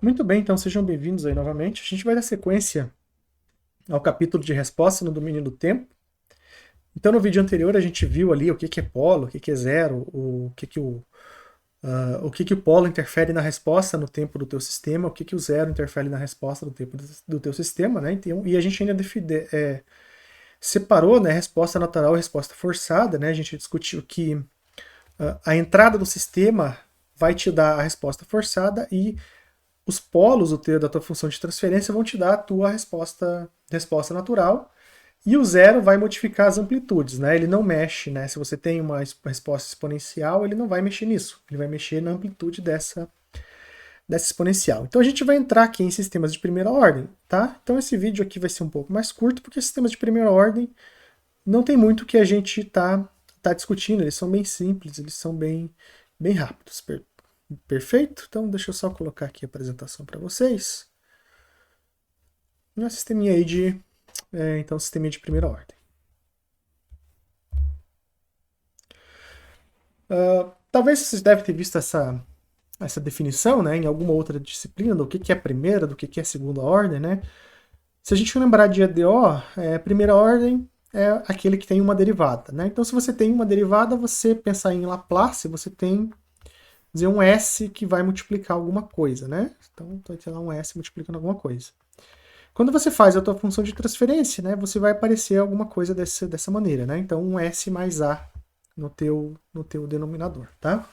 Muito bem, então sejam bem-vindos aí novamente. A gente vai dar sequência ao capítulo de resposta no domínio do tempo. Então, no vídeo anterior, a gente viu ali o que que é polo, o que que é zero, o que que o polo interfere na resposta no tempo do teu sistema, o que que o zero interfere na resposta do tempo do teu sistema, né? Então, e a gente ainda separou, né, resposta natural e resposta forçada, né? A gente discutiu que a entrada do sistema vai te dar a resposta forçada e os polos da tua função de transferência vão te dar a tua resposta natural, e o zero vai modificar as amplitudes, né? Ele não mexe, né? Se você tem uma resposta exponencial, ele não vai mexer nisso. Ele vai mexer na amplitude dessa exponencial. Então a gente vai entrar aqui em sistemas de primeira ordem, tá? Então esse vídeo aqui vai ser um pouco mais curto, porque sistemas de primeira ordem não tem muito que a gente tá discutindo. Eles são bem simples, eles são bem rápidos. Perfeito? Então deixa eu só colocar aqui a apresentação para vocês. Um sisteminha aí então, sisteminha de primeira ordem. Talvez vocês devem ter visto essa definição, né, em alguma outra disciplina, do que é primeira, do que é segunda ordem, né? Se a gente lembrar de EDO, primeira ordem é aquele que tem uma derivada, né? Então, se você tem uma derivada, você pensar em Laplace, você tem dizer um S que vai multiplicar alguma coisa, né? Então, vai ter lá um S multiplicando alguma coisa. Quando você faz a tua função de transferência, né, você vai aparecer alguma coisa dessa maneira, né? Então, um S mais A no teu denominador, tá?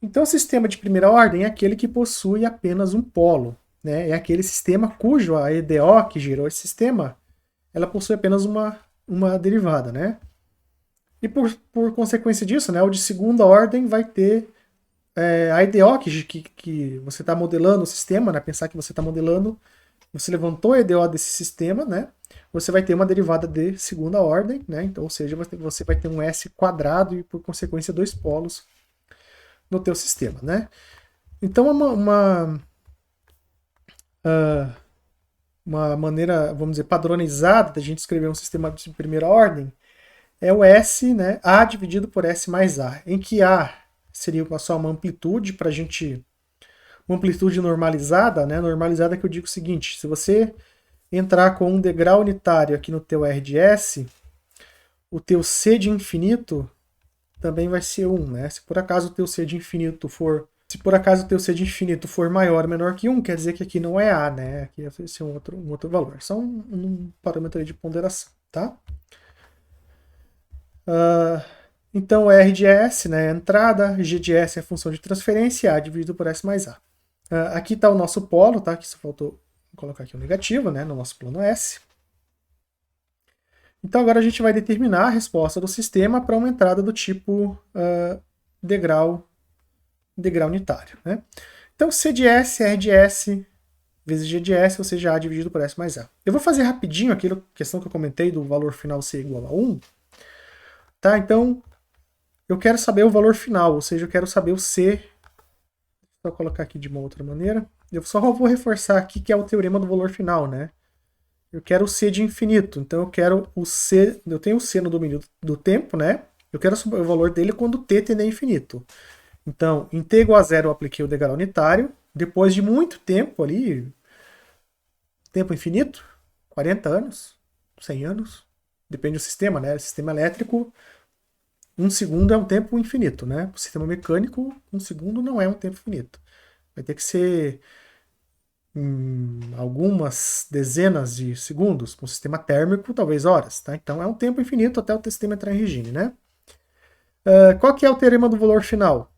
Então, o sistema de primeira ordem é aquele que possui apenas um polo, né? É aquele sistema cujo a EDO que gerou esse sistema, ela possui apenas uma derivada, né? E por consequência disso, né, o de segunda ordem vai ter a EDO que você está modelando o sistema, né? Pensar que você está modelando, você levantou a EDO desse sistema, né? Você vai ter uma derivada de segunda ordem, né? Então, ou seja, você vai ter um S quadrado e, por consequência, dois polos no teu sistema, né? Então, uma maneira, vamos dizer, padronizada da gente escrever um sistema de primeira ordem é o S, né? A dividido por S mais A, em que A seria só uma amplitude para a gente, uma amplitude normalizada, né? Normalizada que eu digo o seguinte: se você entrar com um degrau unitário aqui no teu R de S, o teu C de infinito também vai ser 1, né? Se por acaso o teu C de infinito for maior ou menor que 1, quer dizer que aqui não é A, né? Aqui vai ser um outro valor. Só um parâmetro de ponderação, tá? Então, R de S, né, é a entrada, G de S é a função de transferência, A dividido por S mais A. Aqui está o nosso polo, tá? Que só faltou colocar aqui o negativo, né, no nosso plano S. Então agora a gente vai determinar a resposta do sistema para uma entrada do tipo degrau unitário, né? Então C de S, R de S vezes G de S, ou seja, A dividido por S mais A. Eu vou fazer rapidinho aquela questão que eu comentei do valor final ser igual a 1. Tá? Então, eu quero saber o valor final, ou seja, eu quero saber o C. Vou colocar aqui de uma outra maneira. Eu só vou reforçar aqui que é o teorema do valor final, né? Eu quero o C de infinito, então eu quero o C, eu tenho o C no domínio do tempo, né? Eu quero saber o valor dele quando t tende a infinito. Então, em t igual a zero eu apliquei o degrau unitário, depois de muito tempo ali, tempo infinito, 40 anos, 100 anos, depende do sistema, né? Sistema elétrico, um segundo é um tempo infinito, né? O sistema mecânico, um segundo não é um tempo infinito. Vai ter que ser algumas dezenas de segundos, com o sistema térmico, talvez horas, tá? Então é um tempo infinito até o sistema entrar em regime, né? Qual que é o teorema do valor final?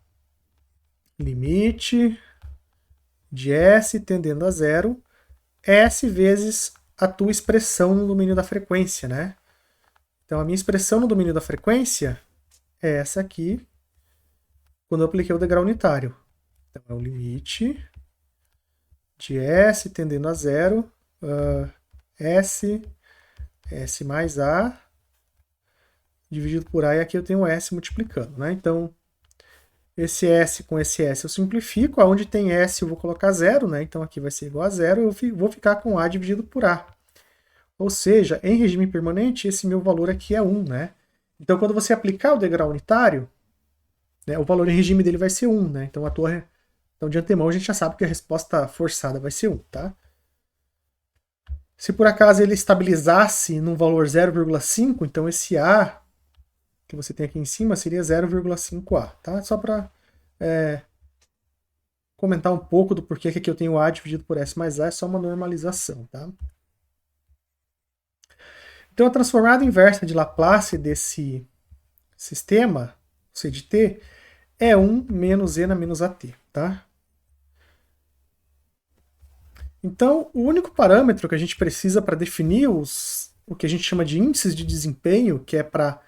Limite de S tendendo a zero, S vezes a tua expressão no domínio da frequência, né? Então a minha expressão no domínio da frequência é essa aqui, quando eu apliquei o degrau unitário. Então é o limite de S tendendo a zero, S mais A, dividido por A, e aqui eu tenho S multiplicando, né? Então, esse S com esse S eu simplifico, aonde tem S eu vou colocar zero, né? Então aqui vai ser igual a zero, eu vou ficar com A dividido por A. Ou seja, em regime permanente, esse meu valor aqui é 1, né? Então, quando você aplicar o degrau unitário, né, o valor em regime dele vai ser 1, né? Então, Então, de antemão, a gente já sabe que a resposta forçada vai ser 1, tá? Se por acaso ele estabilizasse num valor 0,5, então esse A que você tem aqui em cima seria 0,5A, tá? Só para comentar um pouco do porquê que aqui eu tenho A dividido por S mais A, é só uma normalização, tá? Então a transformada inversa de Laplace desse sistema, C de t, é 1 menos e na menos at, tá? Então, o único parâmetro que a gente precisa para definir o que a gente chama de índices de desempenho, que é para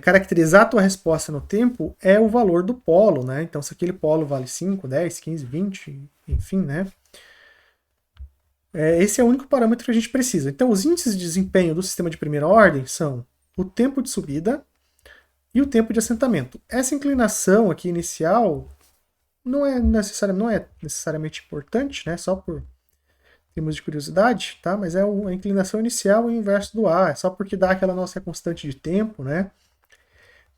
caracterizar a tua resposta no tempo, é o valor do polo, né? Então, se aquele polo vale 5, 10, 15, 20, enfim, né? Esse é o único parâmetro que a gente precisa. Então, os índices de desempenho do sistema de primeira ordem são o tempo de subida e o tempo de assentamento. Essa inclinação aqui inicial não é necessariamente importante, né? Só por termos de curiosidade, tá? Mas é a inclinação inicial e o inverso do A, é só porque dá aquela nossa constante de tempo, né?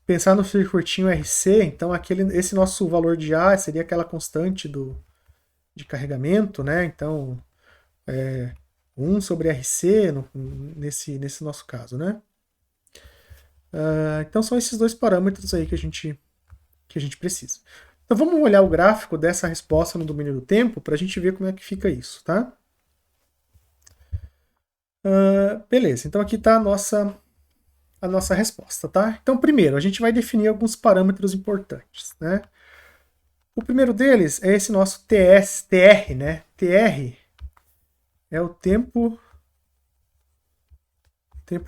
Pensar no circuitinho RC, então esse nosso valor de A seria aquela constante de carregamento, né? Então, 1 sobre RC nesse nosso caso, né? Então são esses dois parâmetros aí que a gente precisa. Então vamos olhar o gráfico dessa resposta no domínio do tempo para a gente ver como é que fica isso, tá? Beleza, então aqui está a nossa resposta, tá? Então primeiro, a gente vai definir alguns parâmetros importantes, né? O primeiro deles é esse nosso TR, né? TR é o tempo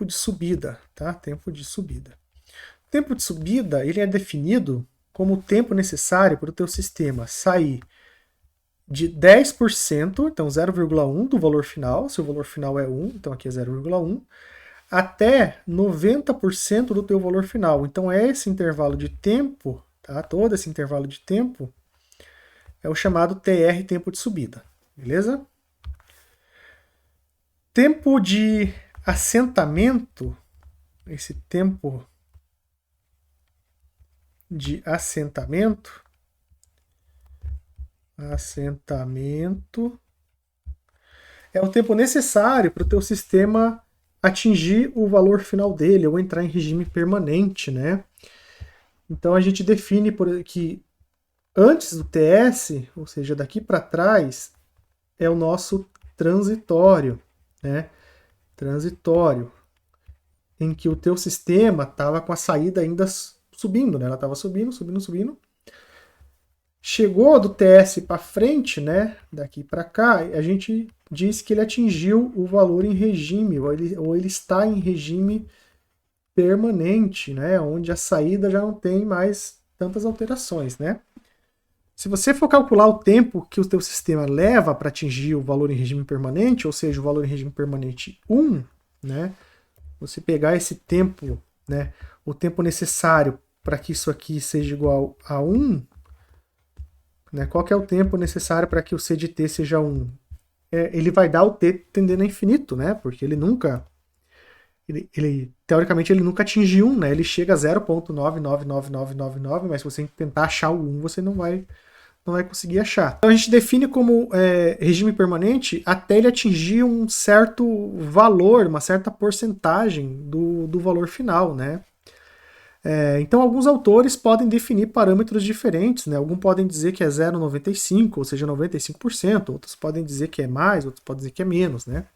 de subida, tá? Tempo de subida. O tempo de subida, ele é definido como o tempo necessário para o teu sistema sair de 10%, então 0,1 do valor final, se o valor final é 1, então aqui é 0,1, até 90% do teu valor final. Então esse intervalo de tempo, tá? Todo esse intervalo de tempo é o chamado TR, tempo de subida, beleza? Tempo de assentamento, esse tempo de assentamento é o tempo necessário para o teu sistema atingir o valor final dele ou entrar em regime permanente, né? Então a gente define que antes do TS, ou seja, daqui para trás, é o nosso transitório, né? Transitório, em que o teu sistema estava com a saída ainda subindo, né? Ela estava subindo, subindo, subindo. Chegou do TS para frente, né? Daqui para cá, a gente diz que ele atingiu o valor em regime, ou ele está em regime permanente, né? Onde a saída já não tem mais tantas alterações, né? Se você for calcular o tempo que o teu sistema leva para atingir o valor em regime permanente, ou seja, o valor em regime permanente 1, né? Você pegar esse tempo, né? O tempo necessário para que isso aqui seja igual a 1, né? Qual que é o tempo necessário para que o C de t seja 1? Ele vai dar o t tendendo a infinito, né? Porque ele nunca... teoricamente, ele nunca atinge 1, né? Ele chega a 0,99999, mas se você tentar achar o 1, você não vai conseguir achar. Então a gente define como regime permanente até ele atingir um certo valor, uma certa porcentagem do valor final, né? Então alguns autores podem definir parâmetros diferentes, né? Alguns podem dizer que é 0,95, ou seja, 95%, outros podem dizer que é mais, outros podem dizer que é menos, né?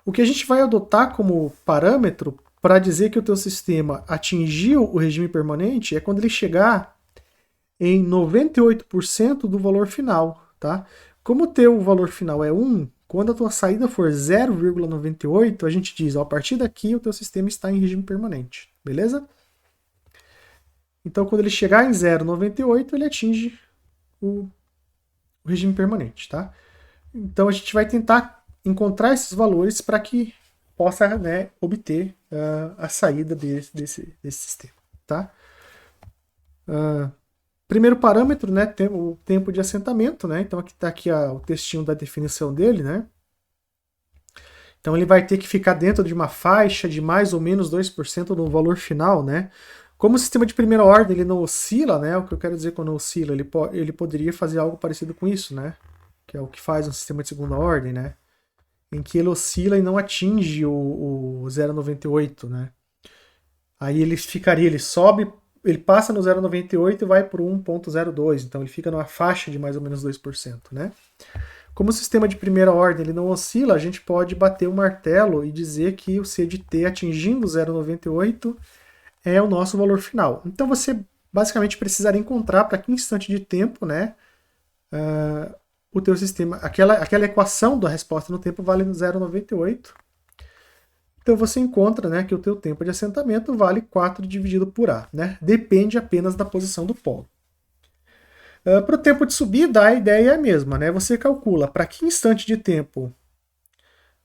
O que a gente vai adotar como parâmetro para dizer que o teu sistema atingiu o regime permanente é quando ele chegar em 98% do valor final, tá? Como o teu valor final é 1, quando a tua saída for 0,98, a gente diz, ó, a partir daqui o teu sistema está em regime permanente, beleza? Então, quando ele chegar em 0,98, ele atinge o regime permanente, tá? Então, a gente vai tentar encontrar esses valores para que possa, né, obter a saída desse sistema, tá? Primeiro parâmetro, né, o tempo de assentamento, né? Então, aqui está aqui o textinho da definição dele, né? Então, ele vai ter que ficar dentro de uma faixa de mais ou menos 2% do valor final, né? Como o sistema de primeira ordem ele não oscila, né? O que eu quero dizer quando oscila, ele poderia fazer algo parecido com isso, né? Que é o que faz um sistema de segunda ordem, né? Em que ele oscila e não atinge o 0,98, né? Aí ele ficaria, ele sobe, ele passa no 0,98 e vai para o 1,02, então ele fica numa faixa de mais ou menos 2%, né? Como o sistema de primeira ordem ele não oscila, a gente pode bater o martelo e dizer que o C de t atingindo 0,98 é o nosso valor final. Então você basicamente precisaria encontrar para que instante de tempo, né, o teu sistema, aquela equação da resposta no tempo vale 0,98. Então você encontra, né, que o teu tempo de assentamento vale 4 dividido por A, né? Depende apenas da posição do polo. Para o tempo de subida, a ideia é a mesma, né? Você calcula para que instante de tempo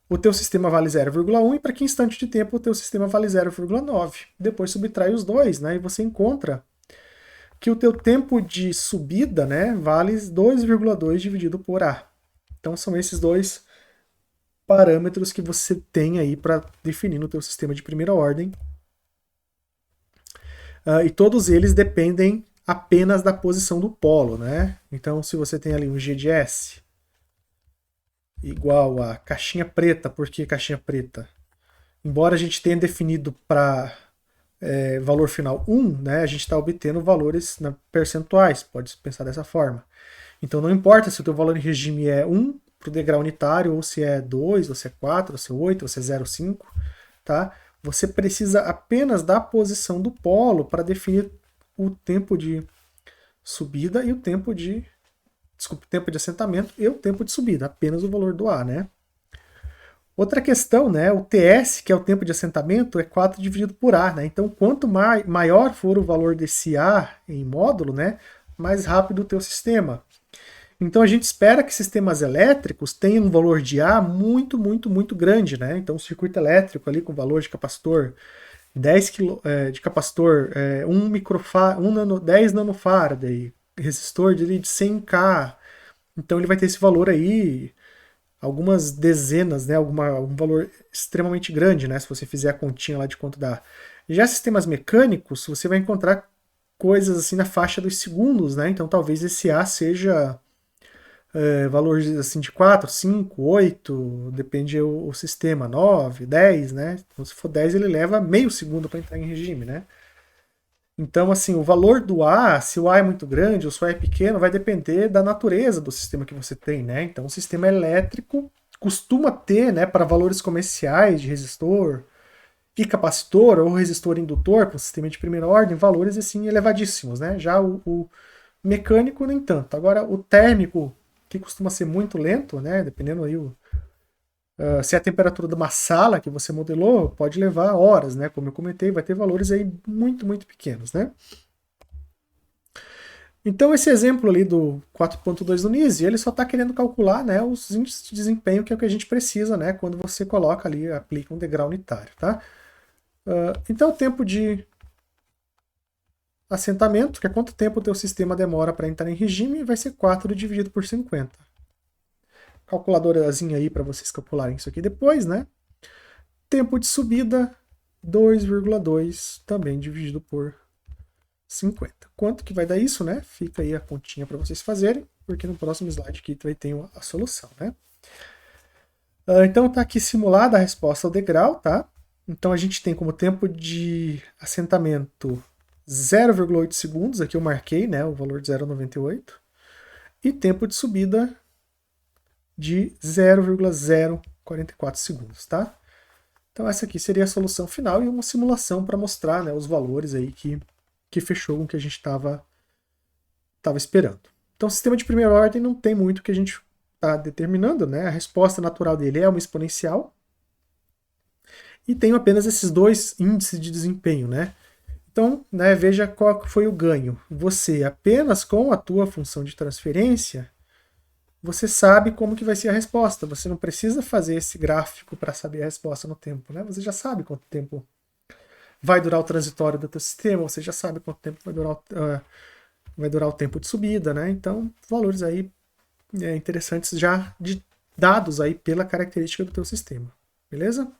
o teu sistema vale 0,1 e para que instante de tempo o teu sistema vale 0,9. Depois subtrai os dois, né? E você encontra que o teu tempo de subida, né, vale 2,2 dividido por A. Então são esses dois parâmetros que você tem aí para definir no teu sistema de primeira ordem. E todos eles dependem apenas da posição do polo, né? Então, se você tem ali um G de S igual a caixinha preta, por que caixinha preta? Embora a gente tenha definido para valor final 1, né, a gente está obtendo valores percentuais, pode pensar dessa forma. Então não importa se o teu valor em regime é 1 para o degrau unitário, ou se é 2, ou se é 4, ou se é 8, ou se é 0,5, tá? Você precisa apenas da posição do polo para definir o tempo de subida e o tempo de... Desculpa, o tempo de assentamento e o tempo de subida, apenas o valor do A, né? Outra questão, né? O TS, que é o tempo de assentamento, é 4 dividido por A, né? Então, quanto maior for o valor desse A em módulo, né, mais rápido o teu sistema. Então, a gente espera que sistemas elétricos tenham um valor de A muito, muito, muito grande, né? Então, o circuito elétrico ali com valor de capacitor 10 kg de capacitor, 10 nanofarad, resistor de 100K. Então, ele vai ter esse valor aí, algumas dezenas, né, algum valor extremamente grande, né, se você fizer a continha lá de quanto dá. Já sistemas mecânicos, você vai encontrar coisas assim na faixa dos segundos, né, então talvez esse A seja valores assim de 4, 5, 8, depende o sistema, 9, 10, né, então se for 10 ele leva meio segundo para entrar em regime, né. Então, assim, o valor do A, se o A é muito grande ou se o A é pequeno, vai depender da natureza do sistema que você tem, né? Então, o sistema elétrico costuma ter, né, para valores comerciais de resistor e capacitor ou resistor indutor, para o sistema de primeira ordem, valores, assim, elevadíssimos, né? Já o mecânico, nem tanto. Agora, o térmico, que costuma ser muito lento, né, dependendo aí se a temperatura de uma sala que você modelou pode levar horas, né? Como eu comentei, vai ter valores aí muito, muito pequenos, né? Então esse exemplo ali do 4.2 do NISE, ele só está querendo calcular, né, os índices de desempenho, que é o que a gente precisa, né, quando você coloca ali, aplica um degrau unitário, tá? Então o tempo de assentamento, que é quanto tempo o teu sistema demora para entrar em regime, vai ser 4 dividido por 50. Calculadorazinha aí para vocês calcularem isso aqui depois, né? Tempo de subida, 2,2 também dividido por 50. Quanto que vai dar isso, né? Fica aí a continha para vocês fazerem, porque no próximo slide aqui vai ter a solução, né? Então tá aqui simulada a resposta ao degrau, tá? Então a gente tem como tempo de assentamento 0,8 segundos, aqui eu marquei, né, o valor de 0,98, e tempo de subida de 0,044 segundos, tá? Então essa aqui seria a solução final e uma simulação para mostrar, né, os valores aí que fechou com o que a gente estava esperando. Então o sistema de primeira ordem não tem muito que a gente está determinando, né? A resposta natural dele é uma exponencial e tem apenas esses dois índices de desempenho, né? Então, né, veja qual foi o ganho. Você, apenas com a tua função de transferência, você sabe como que vai ser a resposta. Você não precisa fazer esse gráfico para saber a resposta no tempo, né? Você já sabe quanto tempo vai durar o transitório do teu sistema, você já sabe quanto tempo vai durar o tempo de subida, né? Então, valores aí interessantes já dados aí pela característica do teu sistema, beleza?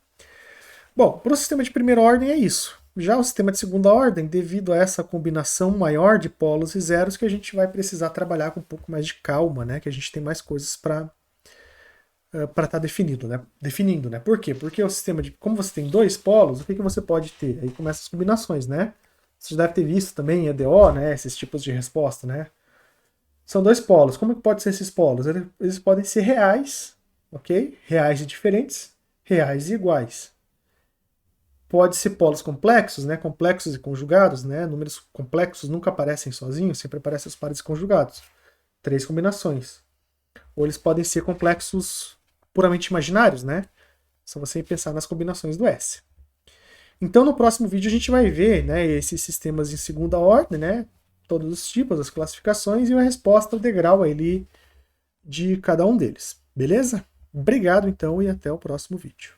Bom, para o sistema de primeira ordem é isso. Já o sistema de segunda ordem, devido a essa combinação maior de polos e zeros, que a gente vai precisar trabalhar com um pouco mais de calma, né? Que a gente tem mais coisas para estar definindo, né? Por quê? Porque o sistema de, como você tem dois polos, o que você pode ter? Aí começam as combinações, né? Você já deve ter visto também em EDO, né? Esses tipos de resposta, né? São dois polos. Como que pode ser esses polos? Eles podem ser reais, ok? Reais e diferentes, reais e iguais. Pode ser polos complexos, né? Complexos e conjugados, né? Números complexos nunca aparecem sozinhos, sempre aparecem os pares conjugados. 3 combinações. Ou eles podem ser complexos puramente imaginários, né? Só você pensar nas combinações do S. Então, no próximo vídeo, a gente vai ver, né, esses sistemas em segunda ordem, né? Todos os tipos, as classificações e a resposta, o degrau ali de cada um deles. Beleza? Obrigado, então, e até o próximo vídeo.